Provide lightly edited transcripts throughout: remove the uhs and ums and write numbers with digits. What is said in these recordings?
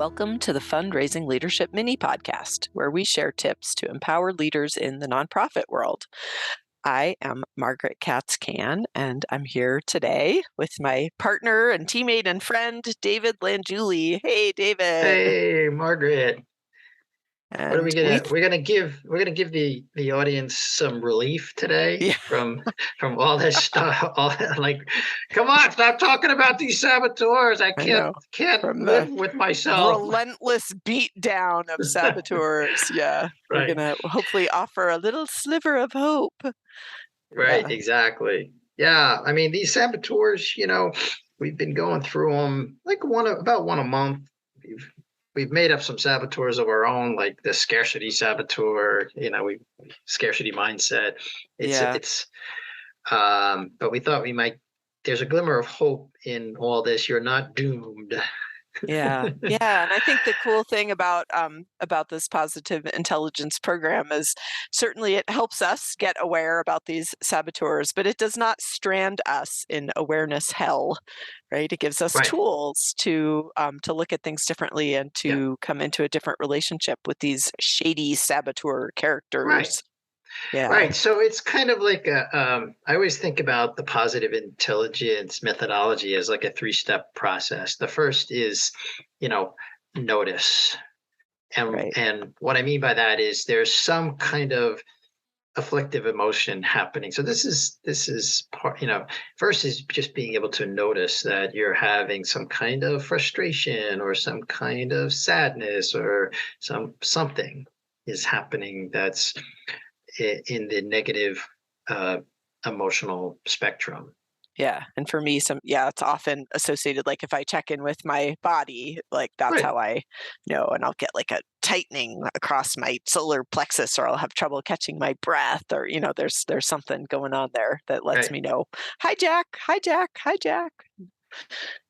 Welcome to the Fundraising Leadership Mini Podcast, where we share tips to empower leaders in the nonprofit world. I am Margaret Katz-Can, and I'm here today with my partner and teammate and friend, David Langiuli. Hey, David. Hey, Margaret. What are And we gonna we're gonna give the audience some relief today yeah, from all this stuff. All like, come on, stop talking about these saboteurs. I I can't know. can't From live the with myself. relentless beatdown of saboteurs. Yeah, we're Right, going to hopefully offer a little sliver of hope. right, Yeah. exactly. Yeah, I mean these saboteurs. We've been going through them like about one a month. We've made up some saboteurs of our own, like the scarcity saboteur. We scarcity mindset. It's Yeah. it's but we thought we might. There's a glimmer of hope in all this. You're not doomed. Yeah, yeah, and I think the cool thing about this positive intelligence program is certainly it helps us get aware about these saboteurs, but it does not strand us in awareness hell, right? It gives us Right. tools to look at things differently and Yeah. to come into a different relationship with these shady saboteur Right. characters. Yeah, Right. So it's kind of like I always think about the positive intelligence methodology as like a three-step process. The first is, you know, notice. And right. and what I mean by that is there's some kind of afflictive emotion happening. So this is part, first is just being able to notice that you're having some kind of frustration or some kind of sadness or something is happening that's in the negative uh, emotional spectrum. Yeah, and for me, it's often associated, like, if I check in with my body, like, that's Right, how I know, and I'll get, like, a tightening across my solar plexus, or I'll have trouble catching my breath, or, there's something going on there that lets right. me know, "Hijack, hijack, hijack." Yeah.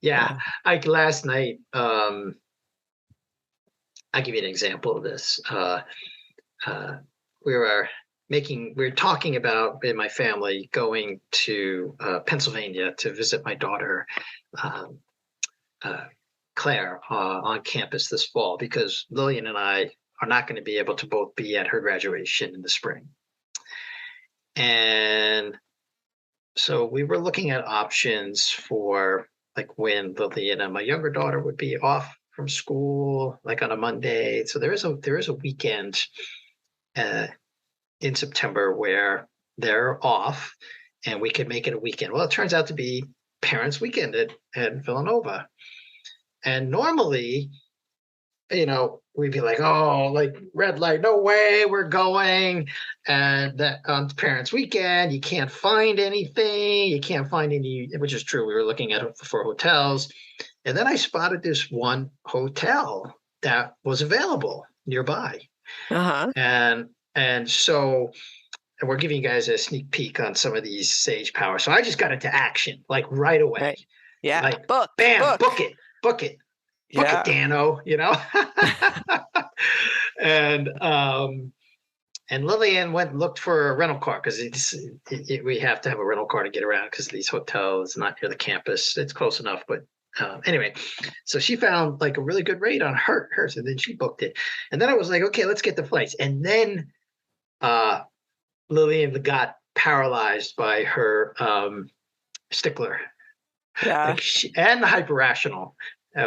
Yeah. Like last night, I'll give you an example of this. Uh, we were we were talking about in my family going to Pennsylvania to visit my daughter, um, uh, Claire, on campus this fall because Lillian and I are not going to be able to both be at her graduation in the spring. And so we were looking at options for like when Lillian and my younger daughter would be off from school, like on a Monday. So there is a weekend uh, in September where they're off and we could make it a weekend. Well, it turns out to be Parents' Weekend at Villanova. And normally, we'd be like, oh, like red light, no way, we're going. And that on Parents' Weekend, you can't find anything. You can't find any, which is true. We were looking at for hotels. And then I spotted this one hotel that was available nearby. Uh-huh. And we're giving you guys a sneak peek on some of these Sage Power. So I just got into action like right away. Right. Yeah. Like, Book, bam, book. book it, Yeah. Dano. and Lillian went and looked for a rental car because we have to have a rental car to get around because these hotels not near the campus. It's close enough, but anyway, so she found like a really good rate on hers, and then she booked it. And then I was like, okay, let's get the flights. And then Lillian got paralyzed by her stickler, Yeah. and the hyper rational,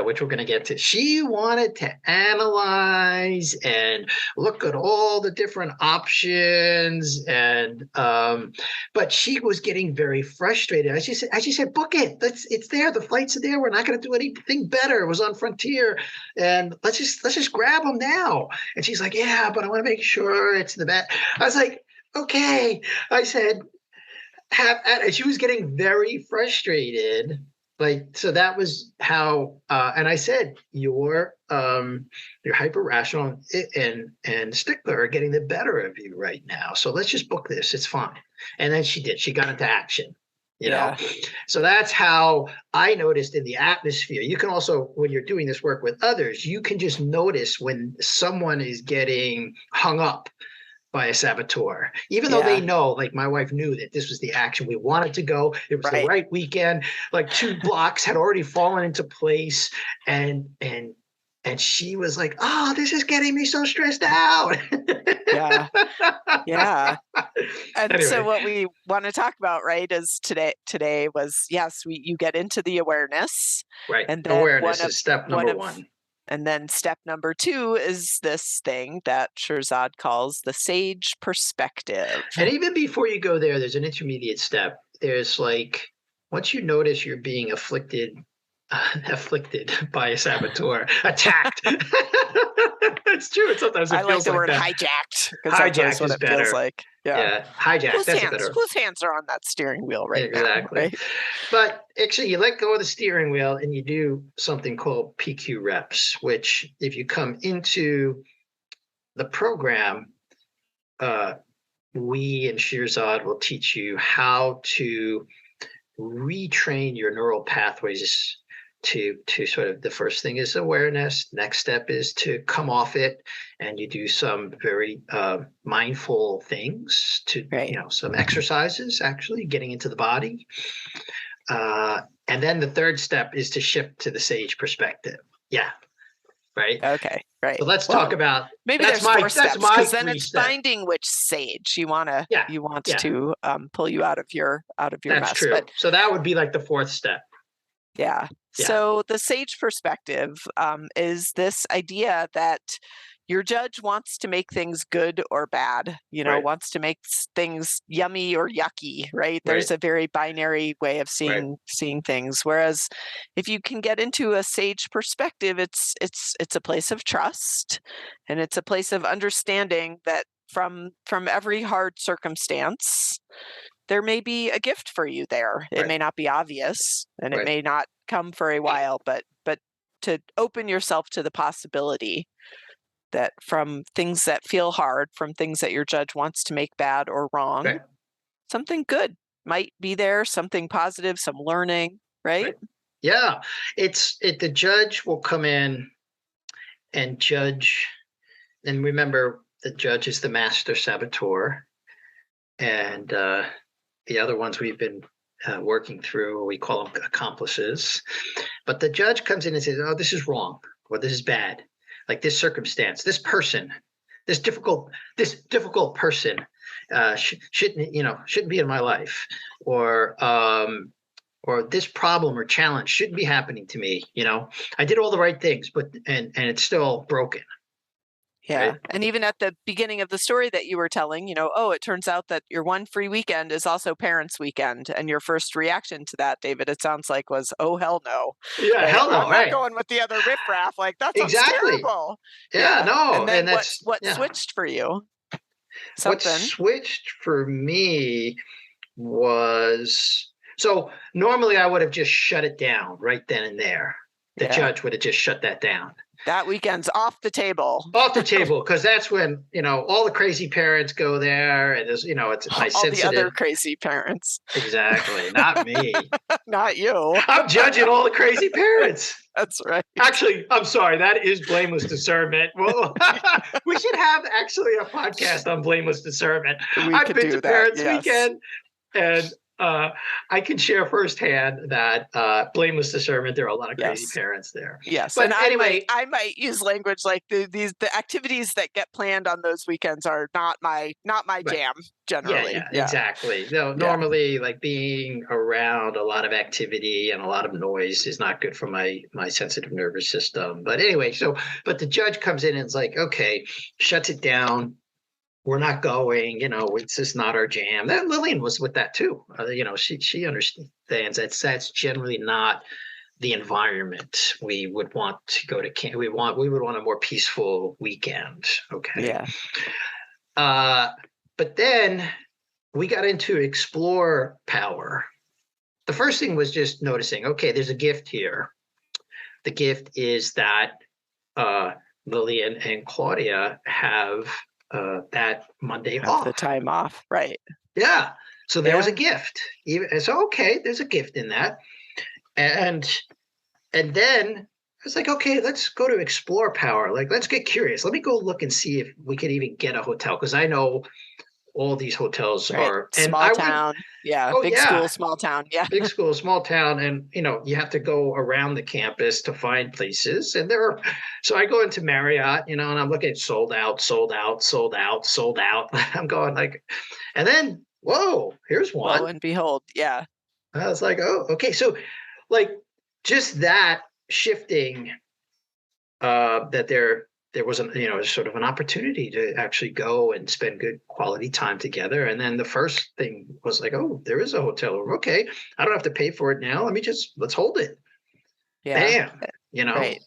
which we're going to get to. She wanted to analyze and look at all the different options, and but she was getting very frustrated. I just said, book it. It's there. The flights are there. We're not going to do anything better. It was on Frontier, and let's just grab them now. And she's like, yeah, but I want to make sure it's the best. I was like, okay. I said, and she was getting very frustrated. Like, so that was how, and I said, your hyper rational and stickler are getting the better of you right now. So let's just book this. It's fine. And then she did. She got into action. You know, Yeah. so that's how I noticed in the atmosphere. You can also, when you're doing this work with others, you can just notice when someone is getting hung up by a saboteur, even though they Yeah. know, like my wife knew that this was the action we wanted to go. It was the Right. right weekend. Like 2 blocks had already fallen into place, and And she was like, "Oh, this is getting me so stressed out." Yeah. Yeah. And so Anyway, what we want to talk about, right, is today was, yes, you get into the awareness, right. and then Awareness is step one number of one. and then step number 2 is this thing that Shirzad calls the sage perspective. And even before you go there, there's an intermediate step. There's like, once you notice you're being afflicted, afflicted by a saboteur, attacked. It's true. Sometimes I it like feels the like word that. hijacked because that's always Hijacked what is it feels better. like. Yeah. Yeah, hijacked. That's a better. Whose hands are on that steering wheel right now, Exactly. right? But actually, you let go of the steering wheel and you do something called PQ reps, which, if you come into the program, uh, we and Shirzad will teach you how to retrain your neural pathways to sort of, the first thing is awareness. Next step is to come off it, and you do some very mindful things, to Right. some exercises, actually getting into the body. And then the third step is to shift to the sage perspective. Yeah, right. Okay. Right. So let's talk Well, about, maybe that's there's 4 my that's steps my because then three it's step. finding which sage you wanna Yeah, you want yeah, to, pull you out of your that's mess. But true. So that would be like the fourth step. yeah. Yeah, So the sage perspective is this idea that your judge wants to make things good or bad, right, wants to make things yummy or yucky, right? right, There's a very binary way of right, seeing things. Whereas if you can get into a sage perspective, it's a place of trust, and it's a place of understanding that from every hard circumstance, there may be a gift for you there. It right, may not be obvious, and it right, may not come for a while, but to open yourself to the possibility that from things that feel hard, from things that your judge wants to make bad or wrong, right, something good might be there, something positive, some learning, right? right. Yeah, the judge will come in and judge, and remember, the judge is the master saboteur, and the other ones we've been working through, we call them accomplices. But the judge comes in and says, "Oh, this is wrong, or this is bad. Like this circumstance, this person, this difficult person shouldn't be in my life, or this problem or challenge shouldn't be happening to me. I did all the right things, but and it's still broken, Yeah. right? And even at the beginning of the story that you were telling, oh, it turns out that your one free weekend is also parents' weekend. And your first reaction to that, David, it sounds like was, oh, hell no. Yeah, Right. hell no, I'm not right? going with the other riffraff. Like, that sounds Exactly. terrible. Yeah, Yeah. no, And and then that's what yeah. switched for you? What Something. switched for me was, so normally I would have just shut it down right then and there. The Yeah. judge would have just shut that down. That weekend's off the table. Off the table, because that's when all the crazy parents go there, and it's my All the other sensitive. crazy parents. Exactly, not me. Not you. I'm judging all the crazy parents. That's right. Actually, I'm sorry. That is blameless discernment. Well, we should have actually a podcast on blameless discernment. We I've could been do to that. Parents Yes. Weekend, and I can share firsthand that blameless discernment. There are a lot of crazy Yes. parents there. Yes, and But anyway, I might use language like the activities that get planned on those weekends are not my right. jam Yeah, generally. yeah, Yeah, exactly. No, yeah, normally, like, being around a lot of activity and a lot of noise is not good for my sensitive nervous system. But anyway, but the judge comes in and is like, okay, shuts it down. We're not going. It's just not our jam. That Lillian was with that too. She understands that's generally not the environment we would want to go to camp. We would want a more peaceful weekend. Okay. yeah. Uh, but then we got into explore power. The first thing was just noticing, okay, there's a gift here. The gift is that Lillian and Claudia have that Monday Have the off. time off, right? Yeah. So there was a Yeah, gift. So okay, there's a gift in that. And then I was like, okay, let's go to explore power. Like, let's get curious. Let me go look and see if we could even get a hotel. Because I know all these hotels Right. are, and Small I would, town. Yeah. oh Big yeah, school, small town. Yeah. big school, small town, and you have to go around the campus to find places. And there are, so I go into Marriott, and I'm looking at sold out, sold out, sold out, sold out. I'm going like, and then whoa, here's Lo one. and behold. Yeah. I was like, oh, okay. So like just that shifting, that there was sort of an opportunity to actually go and spend good quality time together. And then the first thing was like, oh, there is a hotel room. Okay, I don't have to pay for it now. Let's hold it. Yeah. Bam. Right.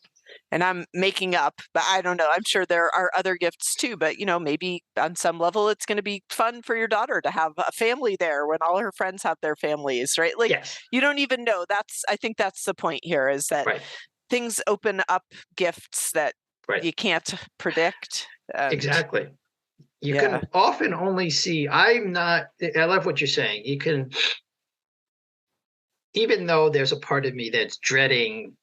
And I'm making up, but I don't know. I'm sure there are other gifts too, but maybe on some level it's going to be fun for your daughter to have a family there when all her friends have their families, right? Like Yes. you don't even know. I think that's the point here is that Right. things open up gifts that Right. you can't predict. And Exactly. You yeah, can often only see. I love what you're saying. You can, even though there's a part of me that's dreading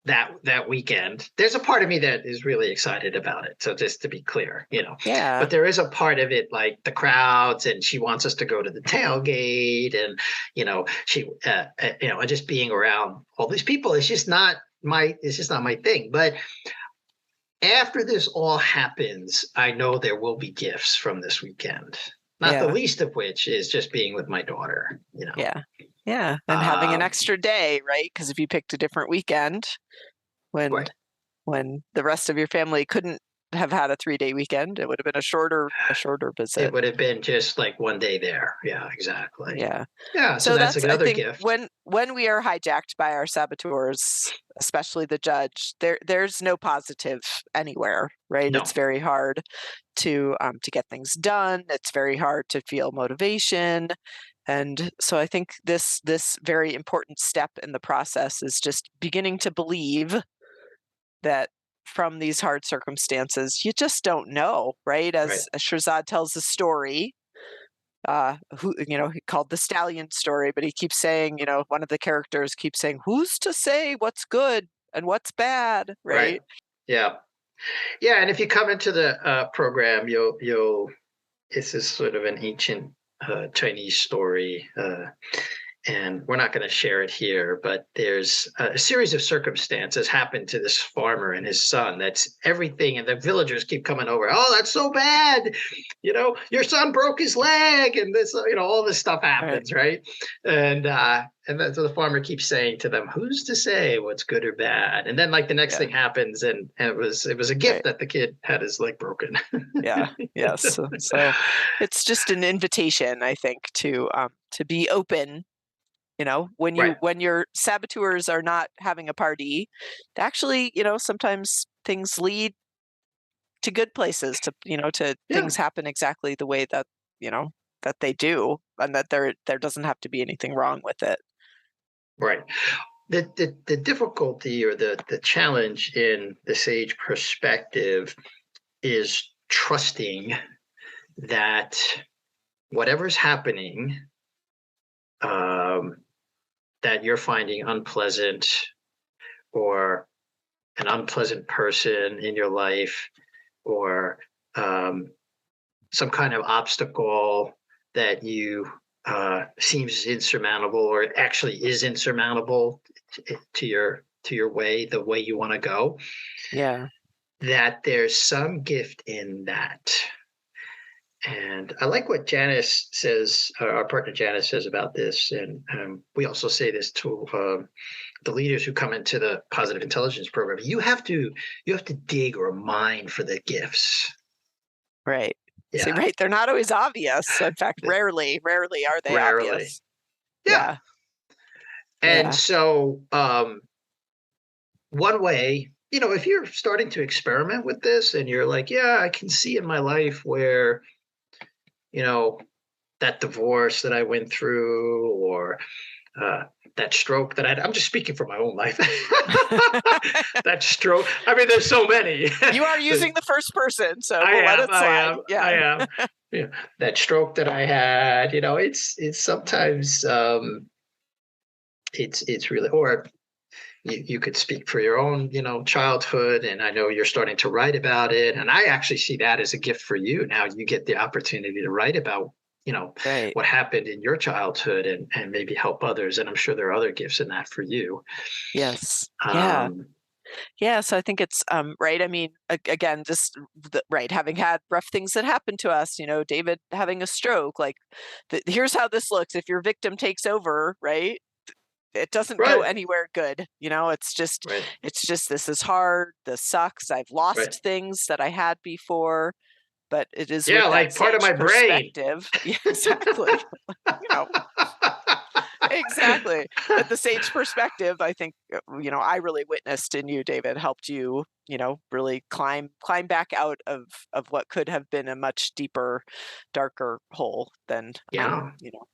that weekend, there's a part of me that is really excited about it. So just to be clear, yeah, but there is a part of it like the crowds, and she wants us to go to the tailgate, and she just being around all these people. It's just not my thing. But after this all happens, I know there will be gifts from this weekend. Not the yeah, least of which is just being with my daughter. yeah, yeah. And having an Um, extra day, right? Because if you picked a different weekend when right. when the rest of your family couldn't have had a 3-day weekend, it would have been a shorter It visit. would have been just like one day there. Yeah, exactly. Yeah. Yeah, so So that's that's I another think gift. when we are hijacked by our saboteurs, especially the judge, there's no positive anywhere, right? It's No, very hard to get things done. It's very hard to feel motivation. And so I think this very important step in the process is just beginning to believe that from these hard circumstances, you just don't know, right? right, As Shirzad tells the story, who he called the stallion story, but he keeps saying, one of the characters keeps saying, "Who's to say what's good and what's bad?" right. Right? Yeah, yeah. And if you come into the program, you'll. This is sort of an ancient Chinese story. And we're not going to share it here, but there's a series of circumstances happened to this farmer and his son. That's everything, and the villagers keep coming over. Oh, that's so bad! Your son broke his leg, and this, all this stuff Right. happens, right? And then so the farmer keeps saying to them, "Who's to say what's good or bad?" And then, like the next Yeah. thing happens, and it was a gift Right. that the kid had his leg broken. Yeah. Yes. So it's just an invitation, I think, to be open. Right. When your saboteurs are not having a party, actually, sometimes things lead to good places, to Yeah. things happen exactly the way that they do, and that there doesn't have to be anything wrong with it. Right. The difficulty, or the challenge in the sage perspective, is trusting that whatever's happening, um, that you're finding unpleasant, or an unpleasant person in your life, or um, some kind of obstacle that you seems insurmountable, or it actually is insurmountable to your way, the way you want to go, Yeah. that there's some gift in that. And I like what Janice says, our partner Janice says about this. And we also say this to the leaders who come into the positive intelligence program. You have to dig or mine for the gifts. Right. See, Yeah, right, they're not always obvious. In fact, rarely are they rarely. obvious. Yeah. Yeah. And Yeah. so one way, if you're starting to experiment with this, and you're like, yeah, I can see in my life where, you know, that divorce that I went through, or uh, that stroke that I'm just speaking from my own life. That stroke. I mean, there's so many. You are using the first person, so I we'll let am. it I slide. am. I Yeah. am. Yeah. That stroke that I had. It's sometimes it's really, or you could speak for your own, childhood, and I know you're starting to write about it, and I actually see that as a gift for you. Now you get the opportunity to write about, Right. what happened in your childhood, and maybe help others. And I'm sure there are other gifts in that for you. Yes. Yeah. Um, Yeah, so I think it's, right, I mean, again, just right, having had rough things that happen to us, David having a stroke, like, here's how this looks if your victim takes over, right? It doesn't go right, anywhere good, right, it's just, this is hard, this sucks, I've right. lost things that I had before, but it is with Yeah, that like part of sage my brain. perspective. Yeah, exactly. You know, Exactly. But the sage perspective, I think, I really witnessed in you, David, helped you, really climb back out of what could have been a much deeper, darker hole than, Yeah,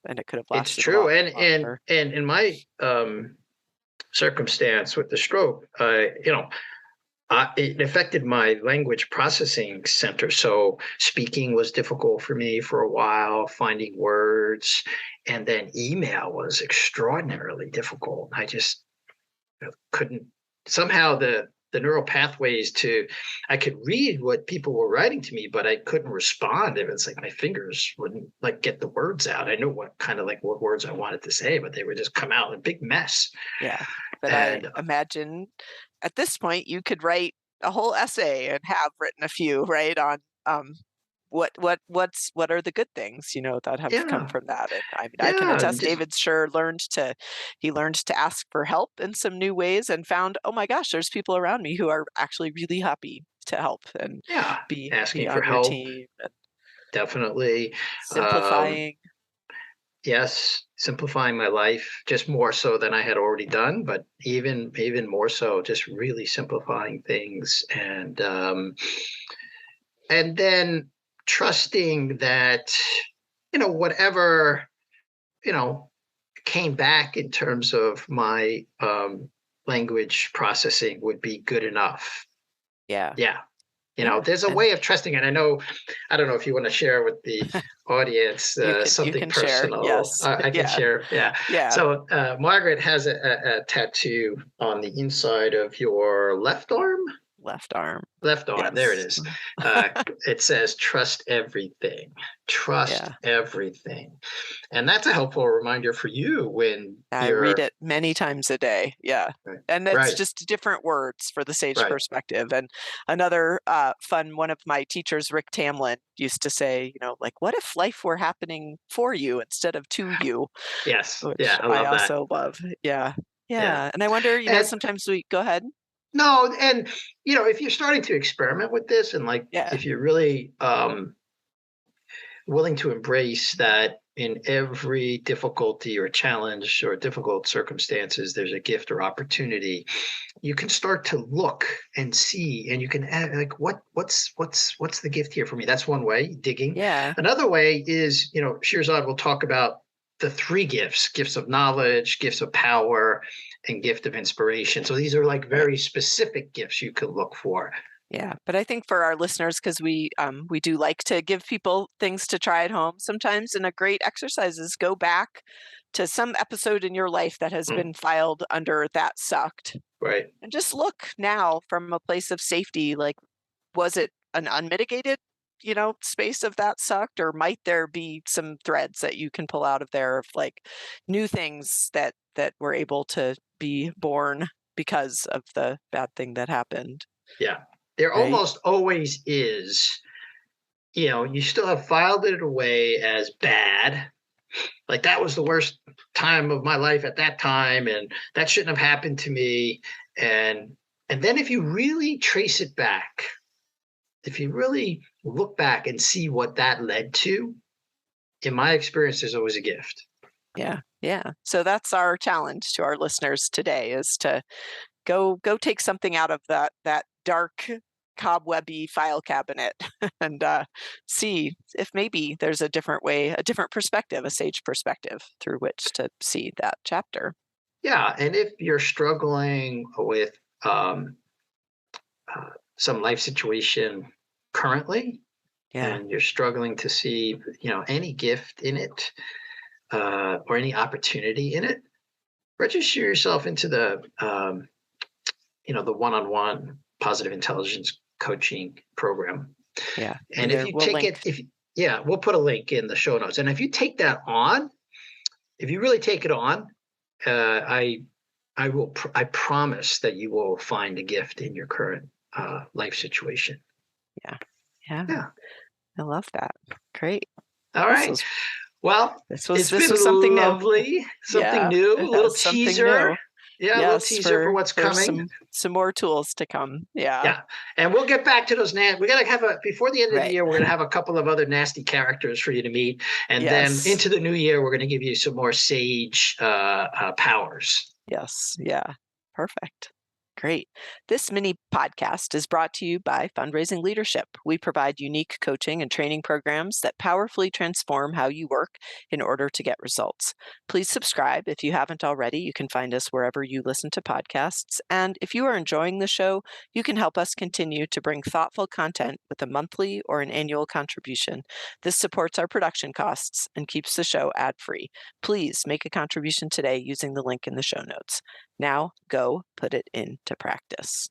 and it could have it's lasted a true. lot And longer. and in my circumstance with the stroke, it affected my language processing center. So speaking was difficult for me for a while, finding words, and then email was extraordinarily difficult. I just couldn't somehow the neural pathways to I could read what people were writing to me, but I couldn't respond. It was like my fingers wouldn't like get the words out. I knew what words I wanted to say, but they would just come out in a big mess. Yeah. But I And imagine at this point you could write a whole essay and have written a few, right, on what are the good things, that have come yeah, from that. And I mean, I can yeah, attest David sure learned to ask for help in some new ways and found, oh my gosh, there's people around me who are actually really happy to help and yeah, be asking for on your help, team and definitely. Um, simplifying. yes, simplifying my life just more so than I had already done, but even more so, just really simplifying things, and then trusting that whatever you know came back in terms of my language processing would be good enough. Yeah. Yeah. Yeah. There's a And way of trusting it. I don't know if you want to share with the audience you something can share. personal. Yes. I can Yeah. share. Yeah. Yeah. So Margaret has a tattoo on the inside of your left arm. Left arm. Left arm, there it Yes. is. Uh, it says, trust everything. Trust Yeah. everything. And that's a helpful reminder for you when I read you're it many times a day. Yeah. right, And it's right, just different words for the sage right. perspective. And another fun one of my teachers, Rick Tamlin, used to say, like, what if life were happening for you instead of to you? Yes. Which Yeah, I I love that. also love. Yeah. Yeah. Yeah. And I wonder, And sometimes we go ahead. no, and if you're starting to experiment with this and like Yeah. if you're really willing to embrace that in every difficulty or challenge or difficult circumstances, there's a gift or opportunity. You can start to look and see, and you can add like what's the gift here for me. That's one way, digging. Yeah. Another way is, Shirzad will talk about the three gifts of knowledge, gifts of power, and gift of inspiration. So these are like Right. very specific gifts you can look for. Yeah, but I think for our listeners, because we do like to give people things to try at home sometimes, and a great exercise is go back to some episode in your life that has Mm, been filed under that sucked, right. and just look now from a place of safety. Like, was it an unmitigated, space of that sucked, or might there be some threads that you can pull out of there of like new things that were able to be born because of the bad thing that happened, Yeah. There right? almost always is, you still have filed it away as bad. Like that was the worst time of my life at that time, and that shouldn't have happened to me. And then if you really trace it back, if you really look back and see what that led to, in my experience, there's always a gift. Yeah, yeah. So that's our challenge to our listeners today is to go take something out of that dark cobwebby file cabinet and see if maybe there's a different way, a different perspective, a sage perspective through which to see that chapter. Yeah. And if you're struggling with um, uh, some life situation currently, Yeah. and you're struggling to see, any gift in it or any opportunity in it, register yourself into the one-on-one positive intelligence coaching program. Yeah. And if you We'll take link. it, yeah, we'll put a link in the show notes. And if you take that on, if you really take it on, I promise that you will find a gift in your current life situation. Yeah. Yeah. Yeah. I love that. Great. All This right. was Well, it's this been was something new. lovely. Something Yeah, new, a it little has something new. teaser. Yeah, a little Yes, teaser for what's for coming. some more tools to come. Yeah. Yeah. And we'll get back to those. We're going to have before the end of the Right. year, we're going to have a couple of other nasty characters for you to meet. And then Yes. into the new year, we're going to give you some more sage powers. Yes. Yeah. Perfect. Great. This mini podcast is brought to you by Fundraising Leadership. We provide unique coaching and training programs that powerfully transform how you work in order to get results. Please subscribe if you haven't already. You can find us wherever you listen to podcasts. And if you are enjoying the show, you can help us continue to bring thoughtful content with a monthly or an annual contribution. This supports our production costs and keeps the show ad-free. Please make a contribution today using the link in the show notes. Now go put it into practice.